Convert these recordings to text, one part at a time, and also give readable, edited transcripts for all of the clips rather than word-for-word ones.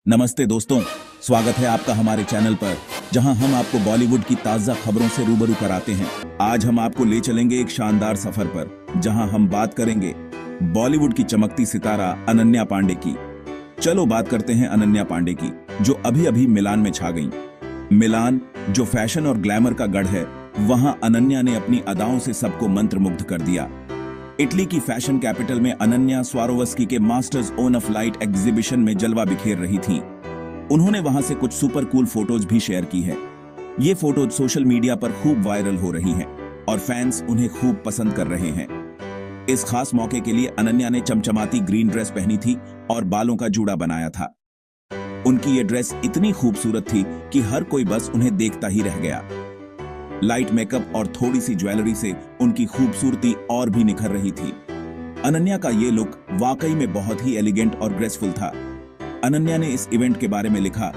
नमस्ते दोस्तों, स्वागत है आपका हमारे चैनल पर, जहां हम आपको बॉलीवुड की ताजा खबरों से रूबरू कराते हैं। आज हम आपको ले चलेंगे एक शानदार सफर पर, जहां हम बात करेंगे बॉलीवुड की चमकती सितारा अनन्या पांडे की। चलो बात करते हैं अनन्या पांडे की, जो अभी अभी मिलान में छा गईं। मिलान, जो फैशन और ग्लैमर का गढ़ है, वहां अनन्या ने अपनी अदाओं से सबको मंत्रमुग्ध कर दिया। इटली की फैशन कैपिटल में अनन्या स्वारोवस्की के masters own of light exhibition में जलवा बिखेर रही थीं। उन्होंने वहां से कुछ सुपर कूल फोटोज भी शेयर की है। ये फोटोज सोशल मीडिया पर खूब वायरल हो रही हैं और फैंस उन्हें खूब पसंद कर रहे हैं। इस खास मौके के लिए अनन्या ने चमचमाती ग्रीन ड्रेस पहनी थी और बालों का जूड़ा बनाया था। उनकी ये ड्रेस इतनी खूबसूरत थी कि हर कोई बस उन्हें देखता ही रह गया। लाइट मेकअप और थोड़ी सी ज्वेलरी से उनकी खूबसूरती और भी निखर रही थी। अनन्या का ये लुक वाकई में बहुत ही एलिगेंट और ग्रेसफुल था। अनन्या ने इस इवेंट के बारे में लिखा,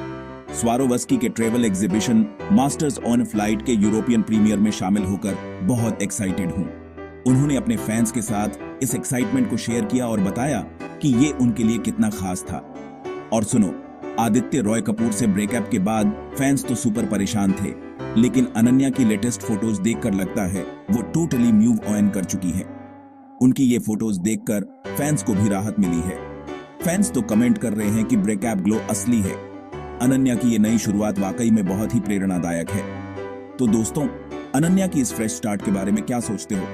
स्वारोवस्की के travel exhibition masters on flight के यूरोपियन प्रीमियर में शामिल होकर बहुत एक्साइटेड हूं। उन्होंने अपने फैंस के साथ इस एक्साइटमेंट को शेयर किया और बताया कि ये उनके लिए कितना खास था। और सुनो, आदित्य रॉय कपूर से ब्रेकअप के बाद फैंस तो सुपर परेशान थे, लेकिन अनन्या की लेटेस्ट फोटोज देखकर लगता है वो टोटली मूव ऑन कर चुकी है। उनकी ये फोटोज देखकर फैंस को भी राहत मिली है। फैंस तो कमेंट कर रहे हैं कि ब्रेकअप ग्लो असली है। अनन्या की ये नई शुरुआत वाकई में बहुत ही प्रेरणादायक है। तो दोस्तों, अनन्या की इस फ्रेश स्टार्ट के बारे में क्या सोचते हो,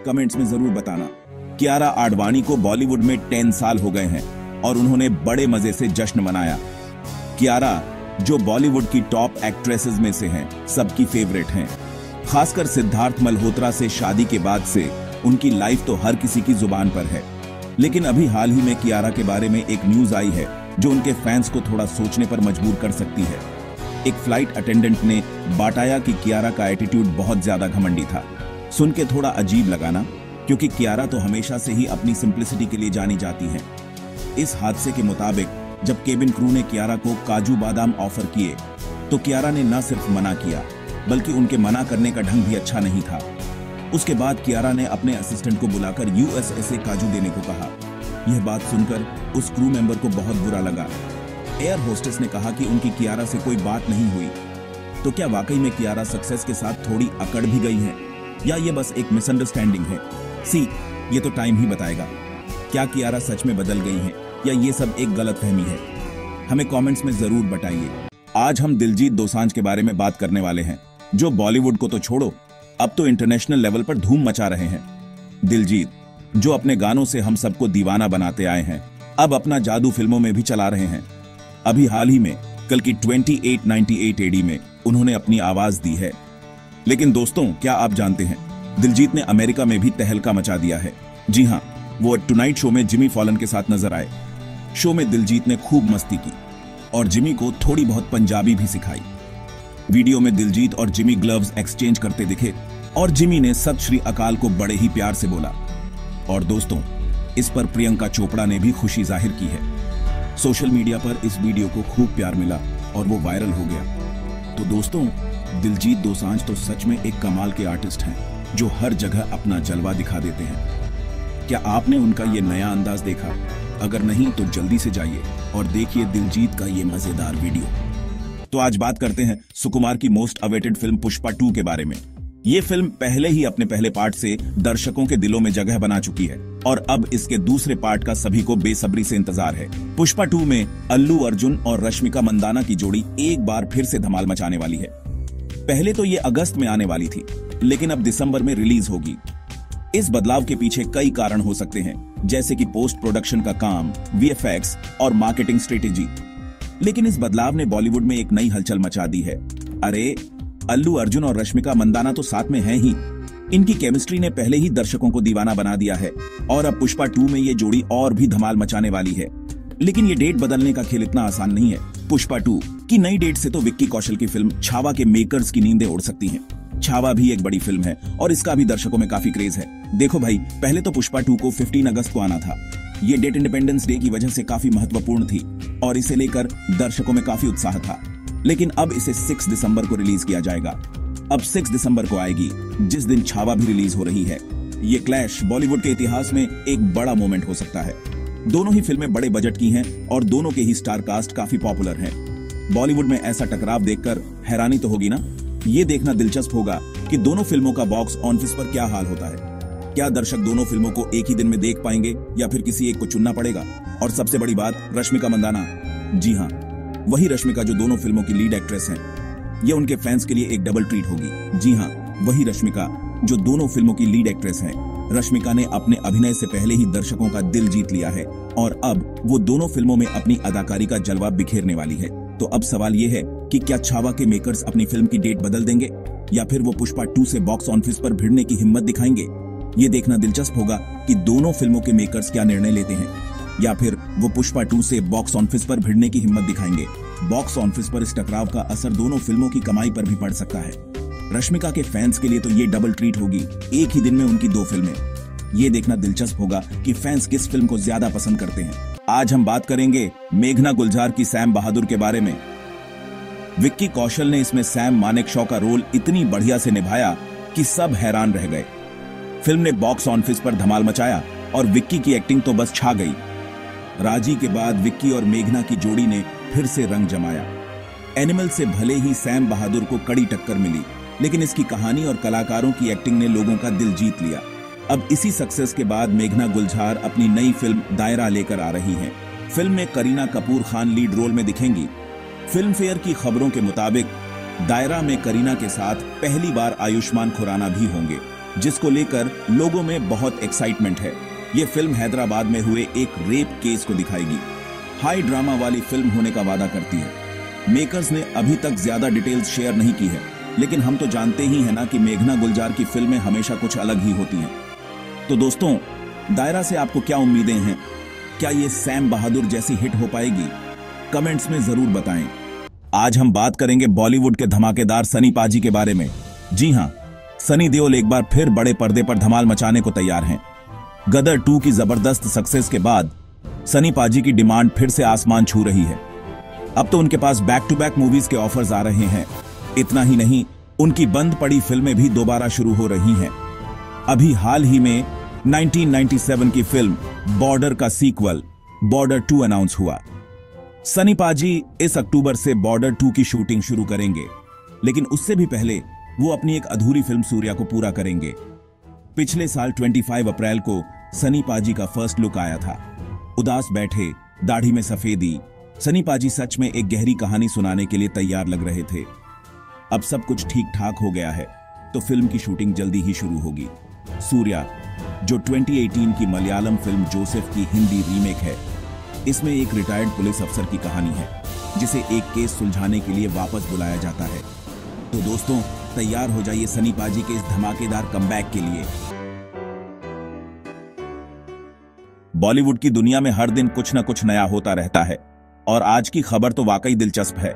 कमेंट्स में जरूर बताना। कियारा आडवाणी को बॉलीवुड में 10 साल हो गए हैं और उन्होंने बड़े मजे से जश्न मनाया। कियारा, जो बॉलीवुड की टॉप एक्ट्रेसेस में से हैं, सबकी फेवरेट हैं। खासकर सिद्धार्थ मल्होत्रा से शादी के बाद से उनकी लाइफ तो हर किसी की जुबान पर है। लेकिन अभी हाल ही में कियारा के बारे में एक न्यूज आई है जो उनके फैंस को थोड़ा सोचने पर मजबूर कर सकती है। एक फ्लाइट अटेंडेंट ने बताया कि कियारा का एटीट्यूड बहुत ज्यादा घमंडी था। सुन के थोड़ा अजीब लगा ना, क्योंकि कियारा तो हमेशा से ही अपनी सिंप्लिसिटी के लिए जानी जाती है। इस हादसे के मुताबिक जब केबिन क्रू ने कियारा को काजू बादाम ऑफर किए, तो कियारा ने न सिर्फ मना किया, बल्कि उनके मना करने का ढंग भी अच्छा नहीं था। उसके बाद कियारा ने अपने असिस्टेंट को बुलाकर यूएसए काजू देने को कहा। यह बात सुनकर उस क्रू मेंबर को बहुत बुरा लगा। एयर होस्टेस ने कहा कि उनकी कियारा से कोई बात नहीं हुई। तो क्या वाकई में कियारा सक्सेस के साथ थोड़ी अकड़ भी गई है, या ये बस एक मिसअंडरस्टैंडिंग है? ये तो टाइम ही बताएगा। क्या कियारा सच में बदल गई है, या ये सब एक गलतफहमी है? हमें कमेंट्स में जरूर बताइए। आज हम दिलजीत दोसांझ के बारे में बात करने वाले हैं, जो बॉलीवुड को तो छोड़ो, अब तो इंटरनेशनल लेवल पर धूम मचा रहे हैं। दिलजीत, जो अपने गानों से हम सबको दीवाना बनाते आए हैं, अब अपना जादू फिल्मों में भी चला रहे हैं। अभी हाल ही में कल की 2898 एडी में उन्होंने अपनी आवाज दी है। लेकिन दोस्तों, क्या आप जानते हैं, दिलजीत ने अमेरिका में भी तहलका मचा दिया है। जी हाँ, वो टुनाइट शो में जिमी फॉलन के साथ नजर आए। शो में दिलजीत ने खूब मस्ती की और जिमी को थोड़ी बहुत पंजाबी भी सिखाई। वीडियो में दिलजीत और जिमी ग्लव्स एक्सचेंज करते दिखे और जिमी ने सत श्री अकाल को बड़े ही प्यार से बोला। और दोस्तों, इस पर प्रियंका चोपड़ा ने भी खुशी जाहिर की है। सोशल मीडिया पर इस वीडियो को खूब प्यार मिला और वो वायरल हो गया। तो दोस्तों, दिलजीत दोसांझ तो सच में एक कमाल के आर्टिस्ट हैं, जो हर जगह अपना जलवा दिखा देते हैं। क्या आपने उनका ये नया अंदाज देखा? अगर नहीं तो जल्दी से जाइए और देखिए दिलजीत का ये मजेदार वीडियो। तो आज बात करते हैं सुकुमार की मोस्ट अवेटेड फिल्म पुष्पा 2 के बारे में। ये फिल्म पहले ही अपने पहले पार्ट से दर्शकों के दिलों में जगह बना चुकी है और अब इसके दूसरे पार्ट का सभी को बेसब्री से इंतजार है। पुष्पा 2 में अल्लू अर्जुन और रश्मिका मंदाना की जोड़ी एक बार फिर से धमाल मचाने वाली है। पहले तो ये अगस्त में आने वाली थी, लेकिन अब दिसंबर में रिलीज होगी। इस बदलाव के पीछे कई कारण हो सकते हैं, जैसे कि पोस्ट प्रोडक्शन का काम, वीएफएक्स और मार्केटिंग स्ट्रेटेजी। लेकिन इस बदलाव ने बॉलीवुड में एक नई हलचल मचा दी है। अरे, अल्लू अर्जुन और रश्मिका मंदाना तो साथ में हैं ही। इनकी केमिस्ट्री ने पहले ही दर्शकों को दीवाना बना दिया है और अब पुष्पा 2 में ये जोड़ी और भी धमाल मचाने वाली है। लेकिन ये डेट बदलने का खेल इतना आसान नहीं है। पुष्पा 2 की नई डेट से तो विक्की कौशल की फिल्म छावा के मेकर्स की नींदें उड़ सकती हैं। छावा भी एक बड़ी फिल्म है और इसका भी दर्शकों में काफी क्रेज है। देखो भाई, पहले तो पुष्पा 2 को 15 अगस्त को आना था। ये डेट इंडिपेंडेंस डे की वजह से काफी महत्वपूर्ण थी और इसे लेकर दर्शकों में काफी उत्साह था। लेकिन अब इसे 6 दिसंबर को रिलीज किया जाएगा। अब 6 दिसंबर को आएगी, जिस दिन छावा भी रिलीज हो रही है। ये क्लैश बॉलीवुड के इतिहास में एक बड़ा मोमेंट हो सकता है। दोनों ही फिल्में बड़े बजट की हैं और दोनों के ही स्टार कास्ट काफी पॉपुलर हैं। बॉलीवुड में ऐसा टकराव देखकर हैरानी तो होगी ना। ये देखना दिलचस्प होगा कि दोनों फिल्मों का बॉक्स ऑफिस पर क्या हाल होता है। क्या दर्शक दोनों फिल्मों को एक ही दिन में देख पाएंगे या फिर किसी एक को चुनना पड़ेगा। और सबसे बड़ी बात, रश्मिका मंदाना, जी हाँ, वही रश्मिका जो दोनों फिल्मों की लीड एक्ट्रेस हैं। ये उनके फैंस के लिए एक डबल ट्रीट होगी। जी हाँ, वही रश्मिका जो दोनों फिल्मों की लीड एक्ट्रेस हैं। रश्मिका ने अपने अभिनय से पहले ही दर्शकों का दिल जीत लिया है और अब वो दोनों फिल्मों में अपनी अदाकारी का जलवा बिखेरने वाली है। तो अब सवाल ये है कि क्या छावा के मेकर्स अपनी फिल्म की डेट बदल देंगे या फिर वो पुष्पा 2 से बॉक्स ऑफिस पर भिड़ने की हिम्मत दिखाएंगे। ये देखना दिलचस्प होगा कि दोनों फिल्मों के मेकर्स क्या निर्णय लेते हैं, या फिर वो पुष्पा 2 से बॉक्स ऑफिस पर भिड़ने की हिम्मत दिखाएंगे। बॉक्स ऑफिस पर इस टकराव का असर दोनों फिल्मों की कमाई पर भी पड़ सकता है। रश्मिका के फैंस के लिए तो ये डबल ट्रीट होगी, एक ही दिन में उनकी 2 फिल्में। ये देखना दिलचस्प होगा कि फैंस किस फिल्म को ज्यादा पसंद करते हैं। आज हम बात करेंगे मेघना गुलजार की सैम बहादुर के बारे में। विक्की कौशल ने इसमें सैम मानेकशॉ का रोल इतनी बढ़िया से निभाया कि सब हैरान रह गए। फिल्म ने बॉक्स ऑफिस पर धमाल मचाया और विक्की की एक्टिंग तो बस छा गई। राजी के बाद विक्की और मेघना की जोड़ी ने फिर से रंग जमाया। एनिमल से भले ही सैम बहादुर को कड़ी टक्कर मिली, लेकिन इसकी कहानी और कलाकारों की एक्टिंग ने लोगों का दिल जीत लिया। अब इसी सक्सेस के बाद मेघना गुलजार अपनी नई फिल्म दायरा लेकर आ रही हैं। फिल्म में करीना कपूर खान लीड रोल में दिखेंगी। फिल्म फेयर की खबरों के मुताबिक दायरा में करीना के साथ पहली बार आयुष्मान खुराना भी होंगे, जिसको लेकर लोगों में बहुत एक्साइटमेंट है। ये फिल्म हैदराबाद में हुए एक रेप केस को दिखाएगी। हाई ड्रामा वाली फिल्म होने का वादा करती है। मेकर्स ने अभी तक ज्यादा डिटेल्स शेयर नहीं की है, लेकिन हम तो जानते ही हैं ना कि मेघना गुलजार की फिल्में हमेशा कुछ अलग ही होती हैं। तो दोस्तों, दायरा से आपको क्या उम्मीदें हैं? क्या ये सैम बहादुर जैसी हिट हो पाएगी? कमेंट्स में जरूर बताएं। आज हम बात करेंगे बॉलीवुड के धमाकेदार सनी पाजी के बारे में। जी हां, सनी देओल एक बार फिर बड़े पर्दे पर धमाल मचाने को तैयार हैं। गदर 2 की जबरदस्त सक्सेस के बाद सनी पाजी की डिमांड फिर से आसमान छू रही है। अब तो उनके पास बैक टू बैक मूवीज के ऑफर्स आ रहे हैं। इतना ही नहीं, उनकी बंद पड़ी फिल्में भी दोबारा शुरू हो रही हैं। अभी हाल ही में 1997 की फिल्म बॉर्डर का सीक्वल बॉर्डर 2 अनाउंस हुआ। सनी पाजी इस अक्टूबर से बॉर्डर 2 की शूटिंग शुरू करेंगे, लेकिन उससे भी पहले वो अपनी एक अधूरी फिल्म सूर्या को पूरा करेंगे। पिछले साल 25 अप्रैल को सनी पाजी का फर्स्ट लुक आया था। उदास बैठे, दाढ़ी में सफेदी, सनी पाजी सच में एक गहरी कहानी सुनाने के लिए तैयार लग रहे थे। अब सब कुछ ठीक ठाक हो गया है, तो फिल्म की शूटिंग जल्दी ही शुरू होगी। सूर्या, जो 2018 की मलयालम फिल्म जोसेफ की हिंदी रीमेक है, इसमें एक रिटायर्ड पुलिस अफसर की कहानी है, जिसे एक केस सुलझाने के लिए वापस बुलाया जाता है। तो दोस्तों, तैयार हो जाइए सनी पाजी के इस धमाकेदार कमबैक के लिए। बॉलीवुड की दुनिया में हर दिन कुछ न कुछ नया होता रहता है और आज की खबर तो वाकई दिलचस्प है।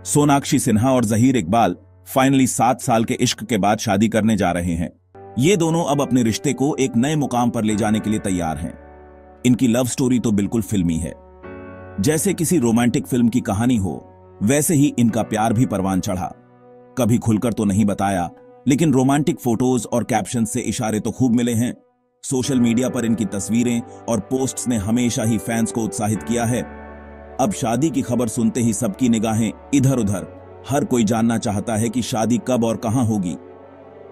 सोनाक्षी सिन्हा और जहीर इकबाल फाइनली 7 साल के इश्क के बाद शादी करने जा रहे हैं। ये दोनों अब अपने रिश्ते को एक नए मुकाम पर ले जाने के लिए तैयार हैं। इनकी लव स्टोरी तो बिल्कुल फिल्मी है। जैसे किसी रोमांटिक फिल्म की कहानी हो, वैसे ही इनका प्यार भी परवान चढ़ा। कभी खुलकर तो नहीं बताया, लेकिन रोमांटिक फोटोज और कैप्शन से इशारे तो खूब मिले हैं। सोशल मीडिया पर इनकी तस्वीरें और पोस्ट्स ने हमेशा ही फैंस को उत्साहित किया है। अब शादी की खबर सुनते ही सबकी निगाहें इधर उधर। हर कोई जानना चाहता है कि शादी कब और कहां होगी।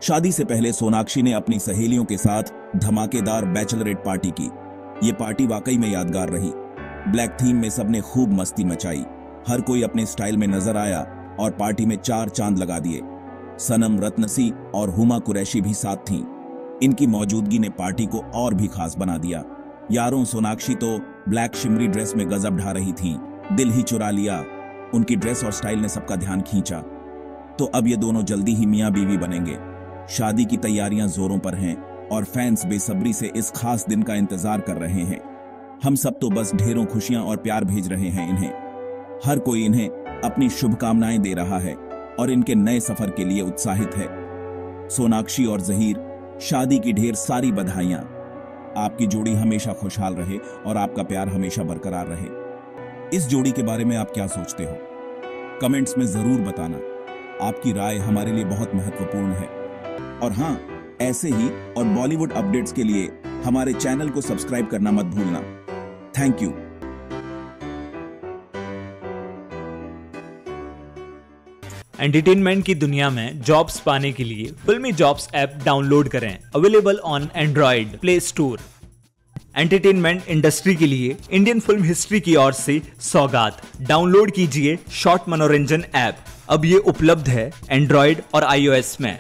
शादी से पहले सोनाक्षी ने अपनी सहेलियों के साथ धमाकेदार बैचलरेट पार्टी की। ये पार्टी वाकई में यादगार रही। ब्लैक थीम में सबने खूब मस्ती मचाई। हर कोई अपने स्टाइल में नजर आया और पार्टी में 4 चांद लगा दिए। सनम रत्नसी और हुमा कुरैशी भी साथ थीं। इनकी मौजूदगी ने पार्टी को और भी खास बना दिया। यारों, सोनाक्षी तो ब्लैक शिमरी ड्रेस में गजब ढा रही थीं। दिल ही चुरा लिया। उनकी ड्रेस और स्टाइल ने सबका ध्यान खींचा। तो अब ये दोनों जल्दी ही मियां बीवी बनेंगे। शादी की तैयारियां जोरों पर हैं और फैंस बेसब्री से इस खास दिन का इंतजार कर रहे हैं। हम सब तो बस ढेरों खुशियां और प्यार भेज रहे हैं इन्हें। हर कोई इन्हें अपनी शुभकामनाएं दे रहा है और इनके नए सफर के लिए उत्साहित है। सोनाक्षी और जहीर, शादी की ढेर सारी बधाइयां। आपकी जोड़ी हमेशा खुशहाल रहे और आपका प्यार हमेशा बरकरार रहे। इस जोड़ी के बारे में आप क्या सोचते हो? कमेंट्स में जरूर बताना। आपकी राय हमारे लिए बहुत महत्वपूर्ण है। और हां, ऐसे ही और बॉलीवुड अपडेट्स के लिए हमारे चैनल को सब्सक्राइब करना मत भूलना। Thank you. एंटरटेनमेंट की दुनिया में जॉब्स पाने के लिए फिल्मी जॉब्स ऐप डाउनलोड करें। Available on Android play store. Entertainment industry के लिए इंडियन फिल्म हिस्ट्री की ओर से सौगात। डाउनलोड कीजिए शॉर्ट मनोरंजन ऐप। अब ये उपलब्ध है एंड्रॉइड और iOS में।